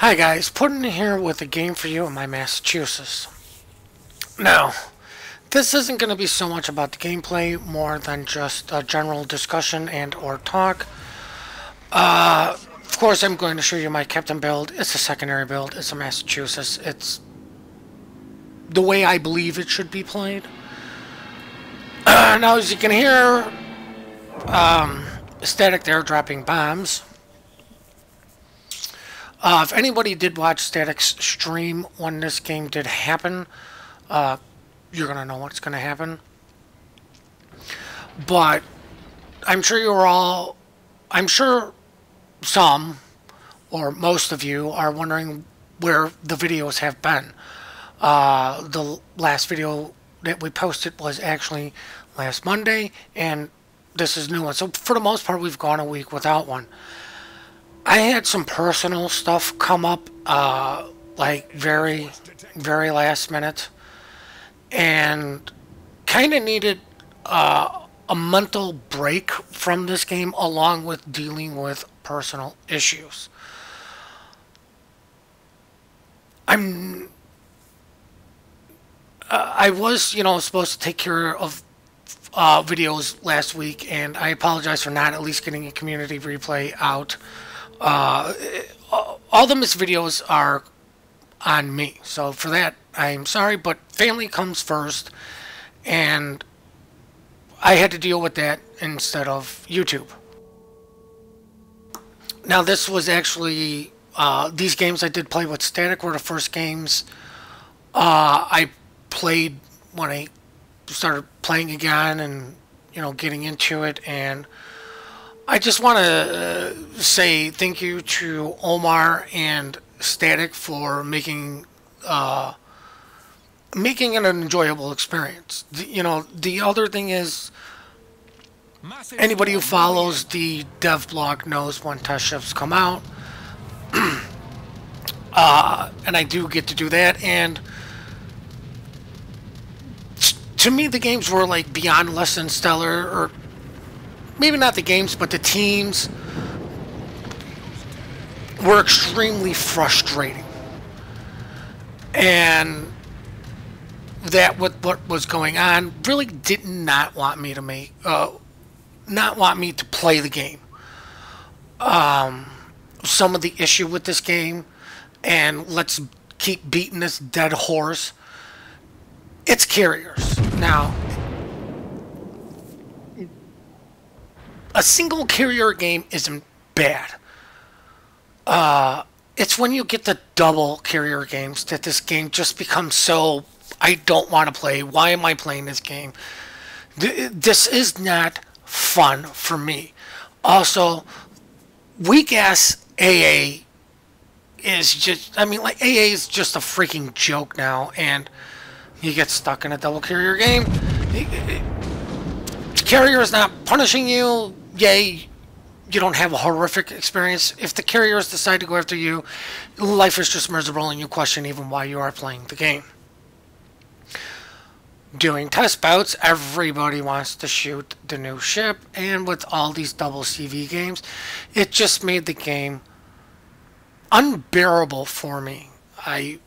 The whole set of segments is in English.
Hi guys, Puddin here with a game for you in my Massachusetts. Now, this isn't going to be so much about the gameplay, more than just a general discussion and or talk. Of course, I'm going to show you my captain build. It's a secondary build. It's a Massachusetts. It's the way I believe it should be played. Now, as you can hear, static there dropping bombs. If anybody did watch Static's stream when this game did happen, you're going to know what's going to happen. But I'm sure I'm sure some, or most of you, are wondering where the videos have been. The last video that we posted was actually last Monday, and this is a new one. So for the most part, we've gone a week without one. I had some personal stuff come up, like very, very last minute, and kind of needed a mental break from this game, along with dealing with personal issues. I was, supposed to take care of videos last week, and I apologize for not at least getting a community replay out. All the missed videos are on me, so for that I'm sorry, but family comes first, and I had to deal with that instead of YouTube. Now, this was actually these games I did play with Static were the first games I played when I started playing again and getting into it. And I just want to say thank you to Omar and Static for making an enjoyable experience. The other thing is, anybody who follows the dev blog knows when test ships come out. And I do get to do that. And to me, the games were like beyond less than stellar, or maybe not the games, but the teams were extremely frustrating. And that, with what was going on, really did not want me to play the game. Some of the issue with this game, and let's keep beating this dead horse, it's carriers. Now, a single carrier game isn't bad. It's when you get the double carrier games that this game just becomes so, I don't want to play. Why am I playing this game? This is not fun for me. Also, weak ass AA is just, AA is just a freaking joke now, and you get stuck in a double carrier game. The carrier is not punishing you. Yay, you don't have a horrific experience. If the carriers decide to go after you, life is just miserable, and you question even why you are playing the game. Doing test bouts, everybody wants to shoot the new ship, and with all these double CV games, it just made the game unbearable for me. I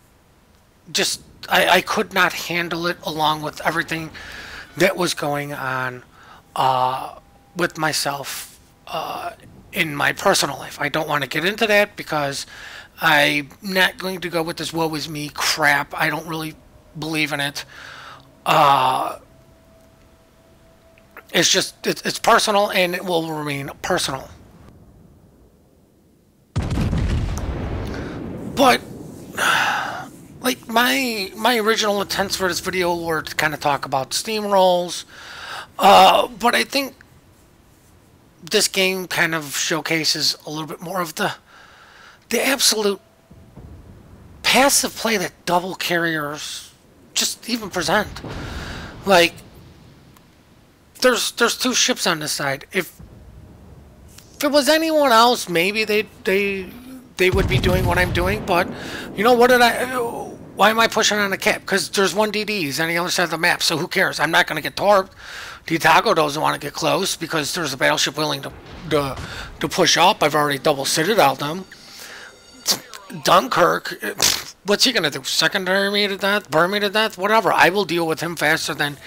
could not handle it, along with everything that was going on with myself in my personal life. I don't want to get into that because I'm not going to go with this woe is me crap. I don't really believe in it. It's just, it's personal, and it will remain personal. But like my original intents for this video were to kind of talk about steamrolls, but I think this game kind of showcases a little bit more of the absolute passive play that double carriers just even present. Like, there's two ships on this side. If it was anyone else, maybe they would be doing what I'm doing, but why am I pushing on a cap? Because there's one DDs on the other side of the map, so who cares? I'm not going to get torped. Ditago doesn't want to get close because there's a battleship willing to push up. I've already double citadelled them. Dunkirk, what's he gonna do? Secondary me to death? Burn me to death? Whatever. I will deal with him faster than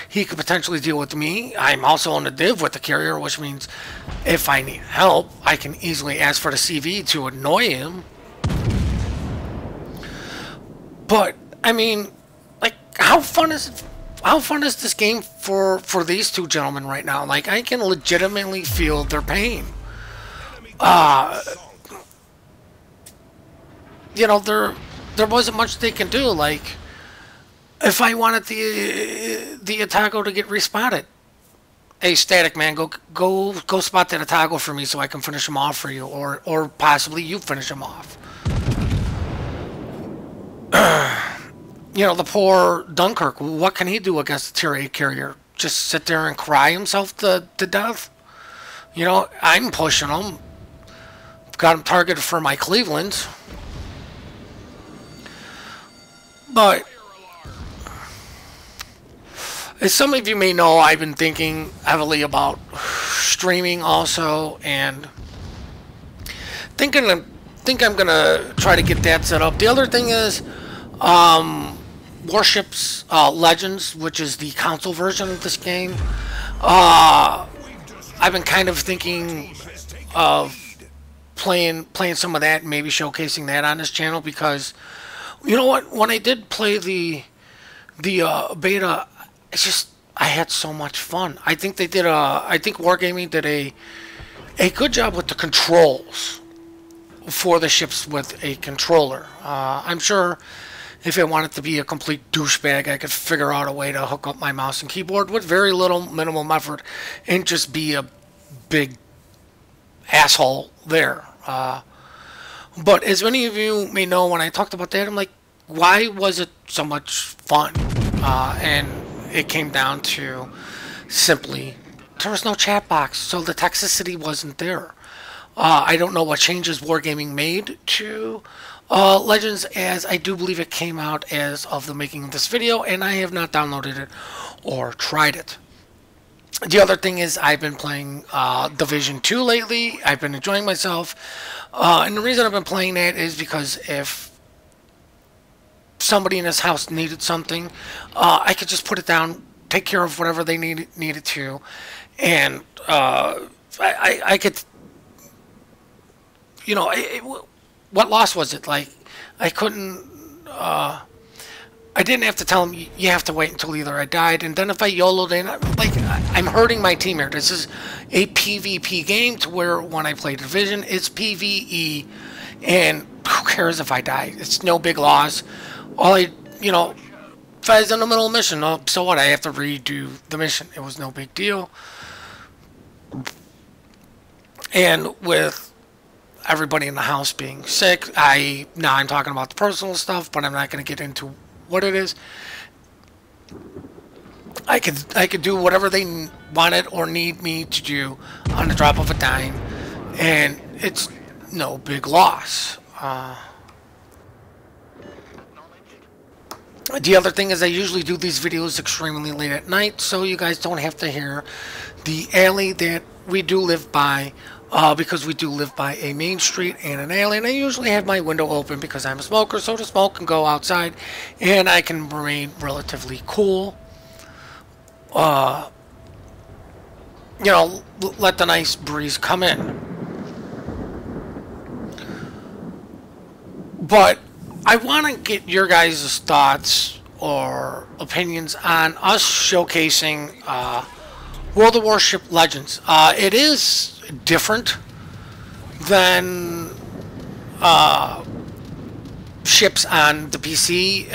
he could potentially deal with me. I'm also on the div with the carrier, which means if I need help, I can easily ask for the CV to annoy him. But I mean, like, how fun is it? How fun is this game for these two gentlemen right now? Like, I can legitimately feel their pain. You know, there wasn't much they can do. Like, if I wanted the Atago to get respotted, hey, Static Man, go spot that Atago for me so I can finish him off for you, or possibly you finish him off. You know, the poor Dunkirk, what can he do against the Tier 8 carrier? Just sit there and cry himself to death? You know, I'm pushing him. Got him targeted for my Cleveland. But, as some of you may know, I've been thinking heavily about streaming also, and think I'm gonna try to get that set up. The other thing is, Warships Legends, which is the console version of this game. I've been kind of thinking of playing some of that and maybe showcasing that on this channel, because you know what? When I did play the beta, it's just I had so much fun. I think they did I think Wargaming did a good job with the controls for the ships with a controller. I'm sure if I wanted to be a complete douchebag, I could figure out a way to hook up my mouse and keyboard with very little minimum effort and just be a big asshole there. But as many of you may know, when I talked about that, I'm like, why was it so much fun? And it came down to simply there was no chat box, so the toxicity wasn't there. I don't know what changes Wargaming made to Legends, as I do believe it came out as of the making of this video, and I have not downloaded it or tried it. The other thing is I've been playing Division 2 lately. I've been enjoying myself. And the reason I've been playing that is because if somebody in this house needed something, I could just put it down, take care of whatever they needed to, and I could, you know, what loss was it? Like, I couldn't, I didn't have to tell them, you have to wait until either I died, and then if I YOLO'd in, like, I'm hurting my team here. This is a PvP game, to where when I play Division, it's PvE, and who cares if I die? It's no big loss. All I, you know, if I was in the middle of a mission, oh, so what? I have to redo the mission. It was no big deal. And with everybody in the house being sick, now I'm talking about the personal stuff, but I'm not going to get into what it is. I could do whatever they wanted or need me to do on the drop of a dime, and it's no big loss. The other thing is I usually do these videos extremely late at night, so you guys don't have to hear the alley that we do live by, because we do live by a main street and an alley, and I usually have my window open because I'm a smoker, so the smoke can go outside and I can remain relatively cool. You know, let the nice breeze come in. But I want to get your guys' thoughts or opinions on us showcasing World of Warship Legends. It is different than ships on the PC.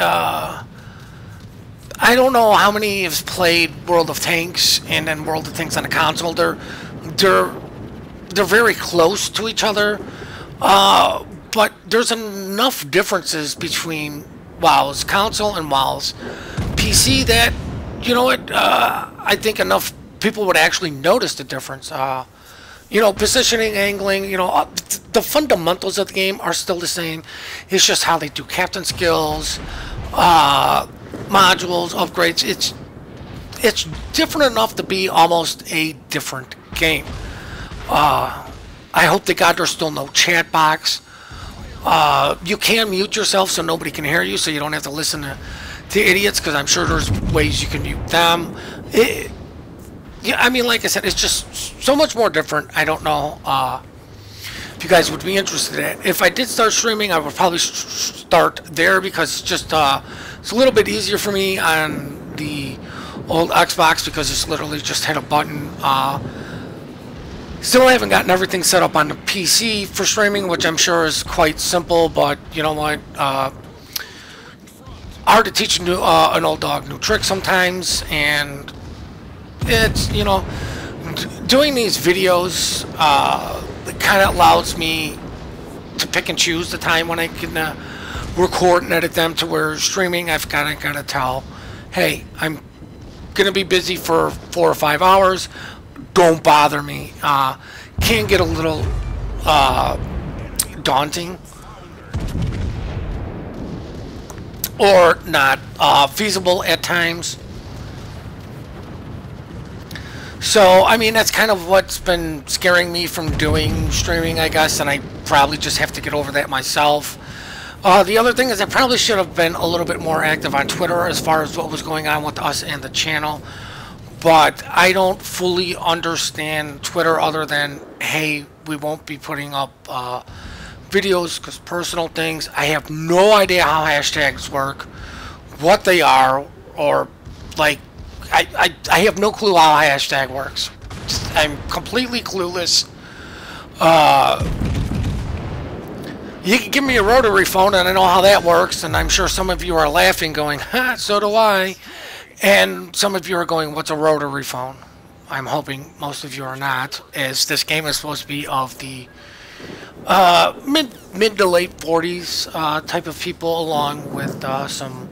I don't know how many have played World of Tanks and then World of Tanks on the console. They're very close to each other. But there's enough differences between WoW's console and WoW's PC that, you know what, I think enough people would actually notice the difference. You know, positioning, angling, you know, the fundamentals of the game are still the same. It's just how they do captain skills, modules, upgrades. It's different enough to be almost a different game. I hope to God there's still no chat box. You can mute yourself so nobody can hear you, so you don't have to listen to idiots, because I'm sure there's ways you can mute them. Yeah, I mean, like I said, it's just so much more different. I don't know if you guys would be interested in it. If I did start streaming, I would probably start there, because it's just it's a little bit easier for me on the old Xbox, because it's literally just hit a button. Still haven't gotten everything set up on the PC for streaming, which I'm sure is quite simple, but you know what? Hard to teach an old dog new tricks sometimes, and it's, you know, doing these videos it kind of allows me to pick and choose the time when I can record and edit them, to where streaming I've kind of got to tell, hey, I'm going to be busy for 4 or 5 hours. Don't bother me. Can get a little daunting, or not feasible at times. So, I mean, that's kind of what's been scaring me from doing streaming, I guess, and I probably just have to get over that myself. The other thing is, I probably should have been a little bit more active on Twitter as far as what was going on with us and the channel. But I don't fully understand Twitter, other than, hey, we won't be putting up videos because personal things. I have no idea how hashtags work, what they are, or, like, I have no clue how a hashtag works. I'm completely clueless. You can give me a rotary phone and I know how that works, and I'm sure some of you are laughing going, ha, so do I. And some of you are going, what's a rotary phone? I'm hoping most of you are not, as this game is supposed to be of the mid to late 40s type of people, along with some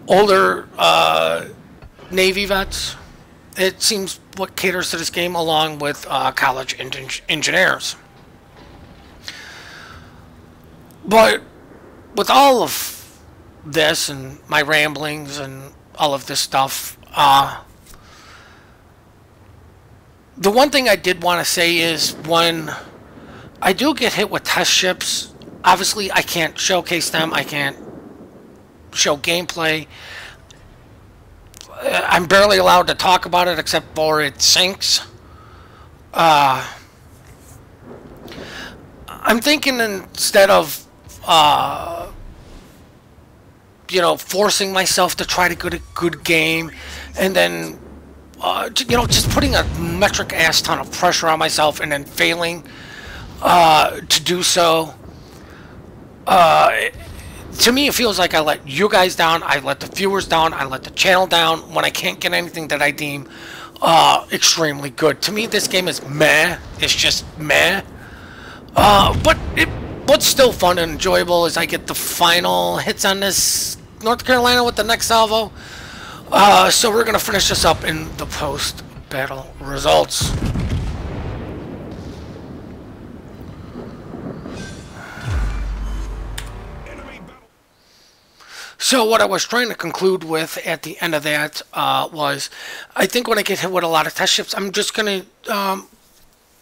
older Navy vets. It seems what caters to this game, along with college engineers. But with all of this and my ramblings and all of this stuff, the one thing I did want to say is, when I do get hit with test ships, obviously I can't showcase them, I can't show gameplay. I'm barely allowed to talk about it except for it sinks. I'm thinking, instead of you know, forcing myself to try to get a good game, and then you know, just putting a metric ass ton of pressure on myself and then failing to do so. To me, it feels like I let you guys down, I let the viewers down, I let the channel down when I can't get anything that I deem extremely good. To me, this game is meh. It's just meh. But what's still fun and enjoyable is I get the final hits on this North Carolina with the next salvo. So we're going to finish this up in the post-battle results. So what I was trying to conclude with at the end of that was, I think when I get hit with a lot of test ships, I'm just going to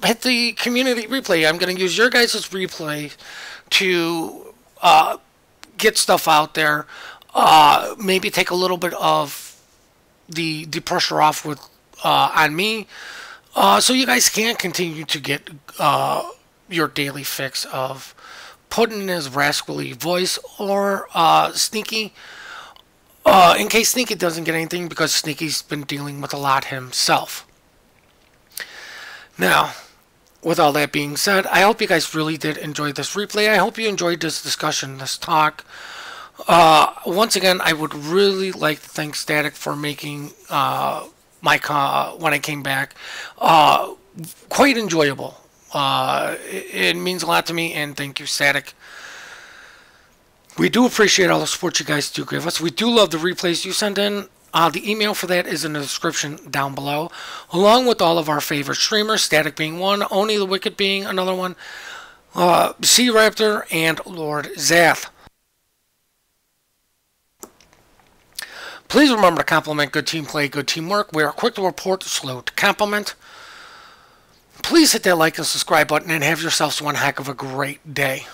hit the community replay. I'm going to use your guys' replay to get stuff out there. Maybe take a little bit of the pressure off with on me, so you guys can continue to get your daily fix of Puddin in his rascally voice, or Sneaky, in case Sneaky doesn't get anything, because Sneaky's been dealing with a lot himself. Now, with all that being said, I hope you guys really did enjoy this replay. I hope you enjoyed this discussion, this talk. Once again, I would really like to thank Static for making my when I came back quite enjoyable. It means a lot to me, and thank you, Static. We do appreciate all the support you guys do give us. We do love the replays you send in. The email for that is in the description down below, along with all of our favorite streamers, Static being one, Only the Wicked being another one, Sea Raptor, and Lord Zath. Please remember to compliment good team play, good teamwork. We are quick to report, slow to compliment. Please hit that like and subscribe button, and have yourselves one heck of a great day.